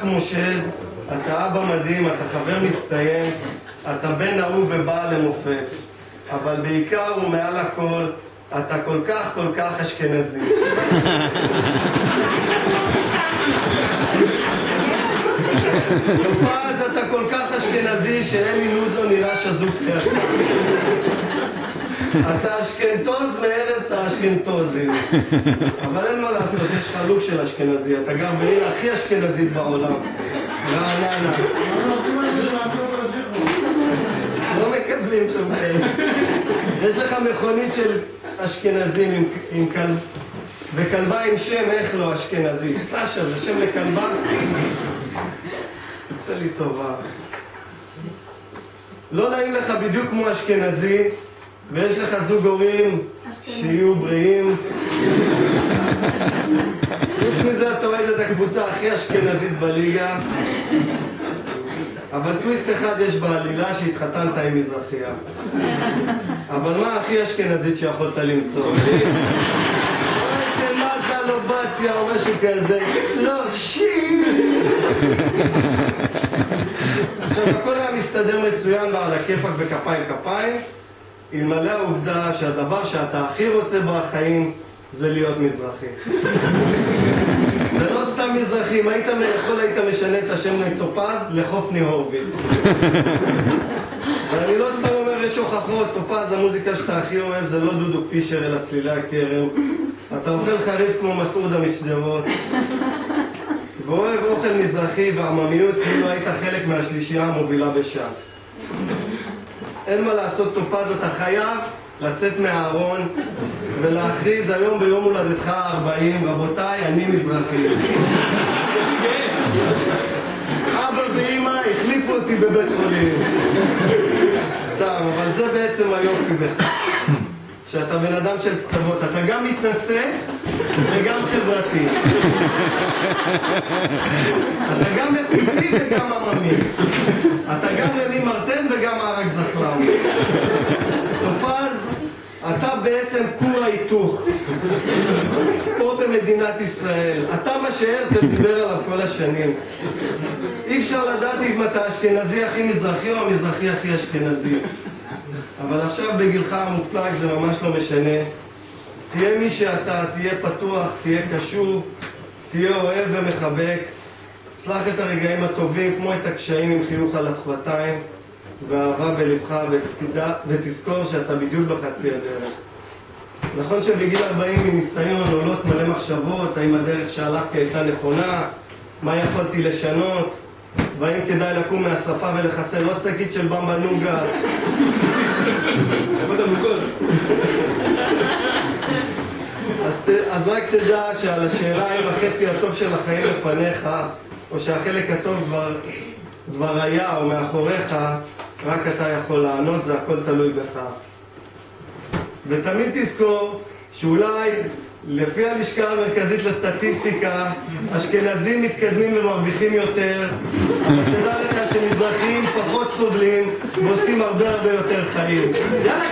כמו שד, אתה אבא מדהים, אתה חבר מצטיין, אתה בן אהוב ובעל למופת. אבל בעיקר ומעל הכל, אתה כל כך אשכנזי. טופז, אתה כל כך אשכנזי שאלי לוזון נראה שזוף לידך. אתה אשכנתוז מארץ האשכנתוזים. אבל אין מה לעשות, יש לך לוק של אשכנזי. אתה גר בעיר הכי אשכנזית בעולם, רעננה. לא מקבלים שם חיים. יש לך מכונית של אשכנזים עם כלב, וכלבה עם שם איך לא אשכנזי. סשה, זה שם לכלבה? עושה לי טובה. לא נעים לך בדיוק כמו אשכנזי, ויש לך זוג הורים שיהיו בריאים. חוץ מזה אתה אוהד את הקבוצה הכי אשכנזית בליגה. אבל טוויסט אחד יש בעלילה שהתחתנת עם מזרחיה. אבל מה הכי אשכנזית שיכולת למצוא? איזה מזה לא בתיה או משהו כזה. לא, שיר! עכשיו, הכל היה מסתדר מצוין ועל הכיפק בכפיים, אלמלא העובדה שהדבר שאתה הכי רוצה בחיים זה להיות מזרחי. ולא סתם מזרחי, אם היית משנה את השם טופז לחופני הורוביץ. ואני לא סתם אומר, יש הוכחות, טופז, המוזיקה שאתה הכי אוהב זה לא דודו פישר אלא צלילי הכרם. אתה אוכל חריף כמו מסעודה משדרות, ואוהב אוכל מזרחי ועממיות כאילו היית חלק מהשלישייה המובילה בש"ס. אין מה לעשות, טופז, אתה חייב לצאת מהארון ולהכריז היום ביום הולדתך 40, רבותיי, אני מזרחי. אבא ואמא החליפו אותי בבית חולים. סתם, אבל זה בעצם היופי בך. שאתה בן אדם של קצוות, אתה גם מתנשא וגם חברתי. אתה גם איכותי וגם עממי. אתה גם ימי מרטן וגם ערק זחלאו. טופז, אתה בעצם כור ההיתוך פה במדינת ישראל. אתה מה שהרצל דיבר עליו כל השנים. אי אפשר לדעת אם אתה אשכנזי הכי מזרחי או המזרחי הכי אשכנזי. אבל עכשיו בגילך המופלג זה ממש לא משנה. תהיה מי שאתה, תהיה פתוח, תהיה קשוב, תהיה אוהב ומחבק. צלח את הרגעים הטובים כמו את הקשיים עם חיוך על השפתיים ואהבה בלבך, ותזכור שאתה בדיוק בחצי הדרך. נכון שבגיל 40 מניסיון עולות מלא מחשבות, האם הדרך שהלכתי הייתה נכונה, מה יכולתי לשנות, והאם כדאי לקום מהספה ולחסל עוד שקית של במבה נוגת. אז רק תדע שעל השאלה האם החצי הטוב של החיים לפניך, או שהחלק הטוב כבר היה או מאחוריך, רק אתה יכול לענות, זה הכל תלוי בך. ותמיד תזכור שאולי לפי הלשכה המרכזית לסטטיסטיקה אשכנזים מתקדמים ומרוויחים יותר, אבל תדע לך שמזרחים פחות סובלים ועושים הרבה יותר חיים. יאללה,